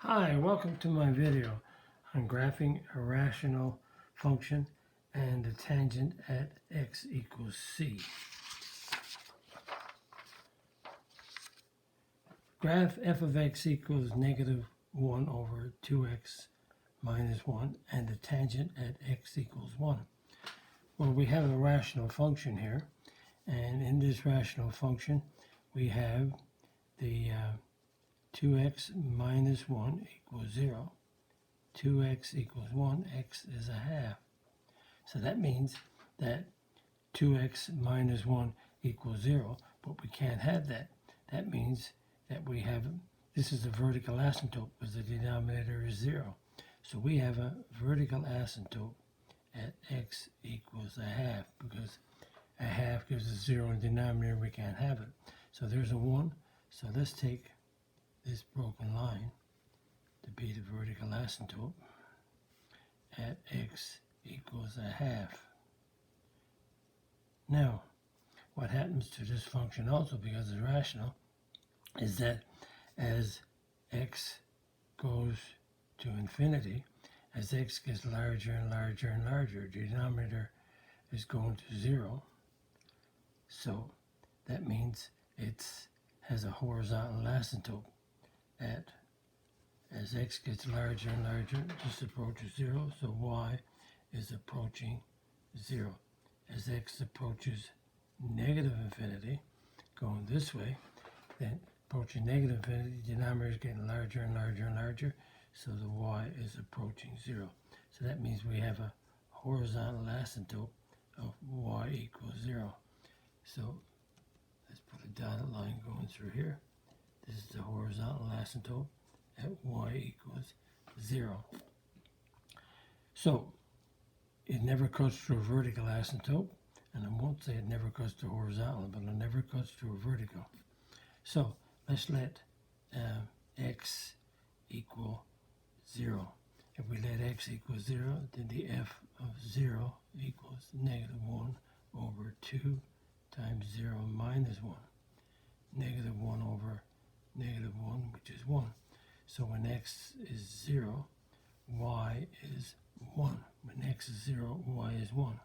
Hi, welcome to my video on graphing a rational function and the tangent at x equals c. Graph f of x equals negative 1 over 2x minus 1 and the tangent at x equals 1. Well, we have a rational function here, and in this rational function we have the 2x minus 1 equals 0. 2x equals 1, x is a half. So that means that 2x minus 1 equals 0, but we can't have that. That means that we have, this is a vertical asymptote because the denominator is 0. So we have a vertical asymptote at x equals a half, because a half gives us 0 in the denominator, we can't have it. So there's a 1. So let's take this broken line to be the vertical asymptote at x equals a half. Now, what happens to this function also, because it's rational, is that as x goes to infinity, as x gets larger and larger and larger, the denominator is going to 0. So that means it has a horizontal asymptote at, as x gets larger and larger, this approaches 0, so y is approaching 0. As x approaches negative infinity, going this way, then approaching negative infinity, the denominator is getting larger and larger and larger, so the y is approaching 0. So that means we have a horizontal asymptote of y equals 0. So let's put a dotted line going through here. This is the horizontal asymptote at y equals 0. So it never cuts through a vertical asymptote, and I won't say it never cuts through horizontal, but it never cuts through a vertical. So let's let x equal 0. If we let x equal 0, then the f of 0 equals negative 1 over 2 times 0 minus 1. Negative 1 over negative 1, which is 1. So when x is 0, y is 1. When x is 0, y is 1.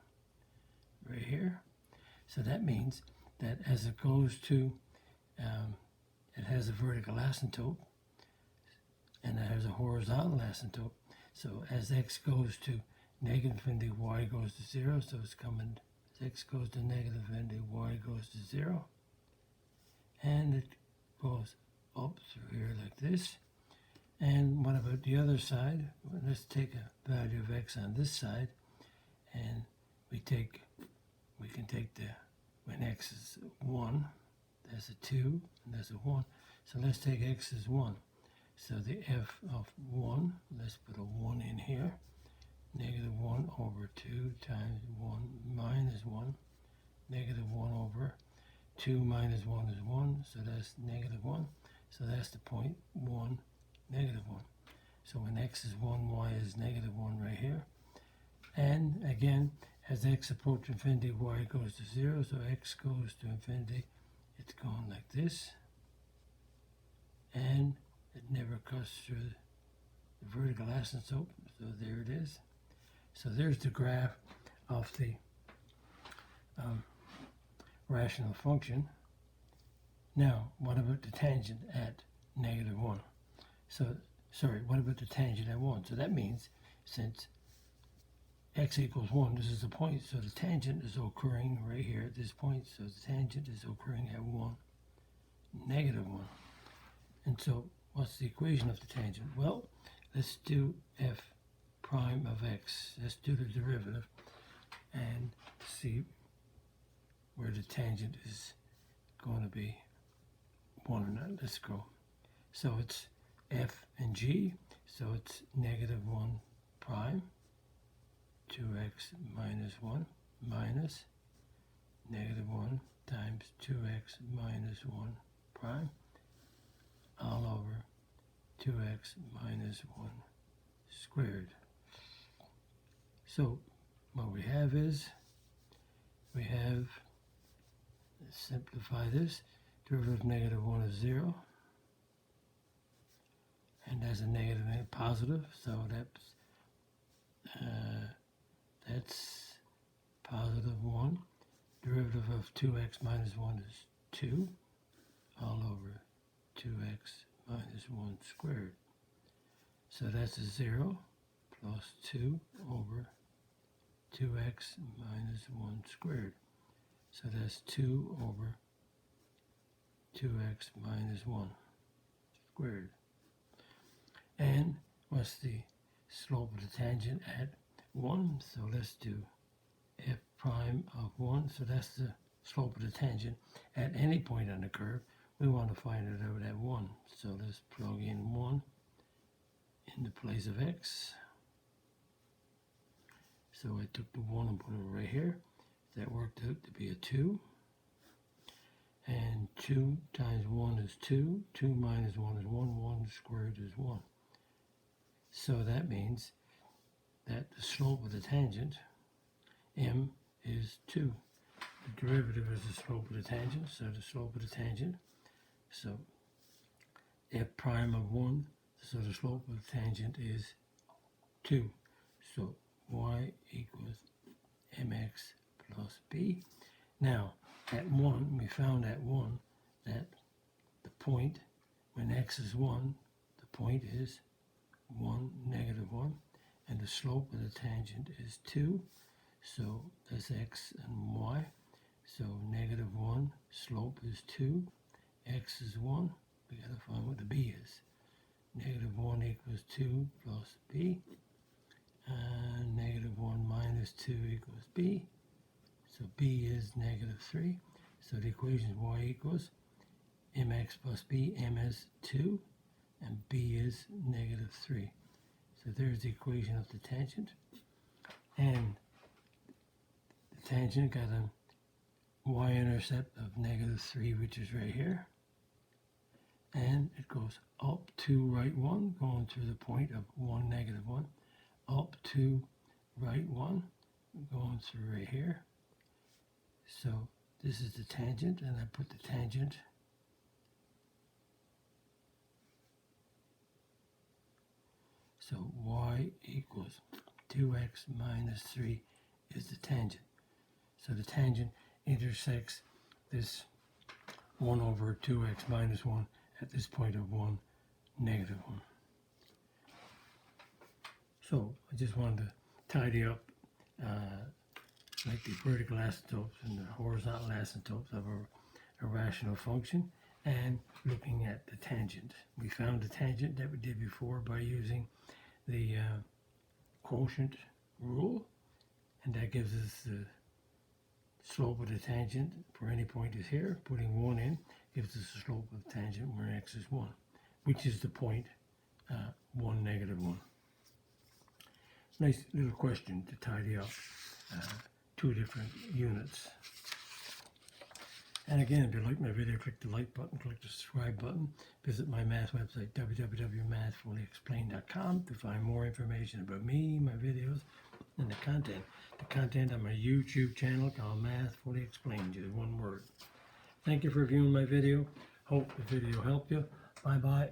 Right here. So that means that as it goes to, it has a vertical asymptote, and it has a horizontal asymptote. So as x goes to negative infinity, y goes to 0. So it's coming, as x goes to negative infinity, y goes to 0. And it goes up through here like this. And what about the other side? Well, let's take a value of x on this side, and we can take the, when x is 1, there's a 2, and there's a 1. So let's take x as 1. So the f of 1, let's put a 1 in here. Negative 1 over 2 times 1 minus 1. Negative 1 over 2 minus 1 is 1, so that's negative 1. So that's the point 1, negative 1. So when x is 1, y is negative 1 right here. And again, as x approaches infinity, y goes to 0. So x goes to infinity, it's going like this. And it never cuts through the vertical asymptote, so there it is. So there's the graph of the rational function. Now, what about the tangent at negative 1? So, sorry, what about the tangent at 1? So that means, since x equals 1, this is the point, so the tangent is occurring right here at this point, so the tangent is occurring at 1, negative 1. And so, what's the equation of the tangent? Well, let's do f prime of x. Let's do the derivative and see where the tangent is going to be 1 or not. Let's go. So it's f and g, so it's negative 1 prime, 2x minus 1 minus negative 1 times 2x minus 1 prime all over 2x minus 1 squared. So what we have is, we have, let's simplify this, derivative of negative 1 is 0, and that's a negative and a positive, so that's positive 1. Derivative of 2x minus 1 is 2, all over 2x minus 1 squared. So that's a 0 plus 2 over 2x minus 1 squared. So that's 2 over 2x minus 1 squared. And what's the slope of the tangent at 1? So let's do f prime of 1. So that's the slope of the tangent at any point on the curve. We want to find it out at 1. So let's plug in 1 in the place of x. So I took the 1 and put it right here. That worked out to be a 2. And 2 times 1 is 2. 2 minus 1 is 1. 1 squared is 1. So that means that the slope of the tangent, m, is 2. The derivative is the slope of the tangent, so the slope of the tangent. So f prime of 1, so the slope of the tangent is 2. So y equals mx plus b. Now, at 1, we found at 1 that the point, when x is 1, the point is 1, negative 1, and the slope of the tangent is 2. So that's x and y. So negative 1, slope is 2, x is 1. We got to find what the b is. Negative 1 equals 2 plus b. And negative 1 minus 2 equals b. So b is negative 3. So the equation is y equals mx plus b. M is 2 and b is negative 3. So there's the equation of the tangent. And the tangent got a y-intercept of negative 3, which is right here. And it goes up to right 1, going through the point of 1, negative 1. Up to right 1, going through right here. So this is the tangent, and I put the tangent so y equals 2x minus 3 is the tangent. So the tangent intersects this 1 over 2x minus 1 at this point of 1, negative 1. So I just wanted to tidy up like the vertical asymptotes and the horizontal asymptotes of a rational function, and looking at the tangent. We found the tangent that we did before by using the quotient rule, and that gives us the slope of the tangent for any point is here. Putting 1 in gives us the slope of the tangent where x is 1, which is the point 1, negative 1. Nice little question to tidy up 2 different units. And again, if you like my video, click the like button, click the subscribe button. Visit my math website, www.mathfullyexplained.com, to find more information about me, my videos, and the content. The content on my YouTube channel called Math Fully Explained, just one word. Thank you for viewing my video. Hope the video helped you. Bye-bye.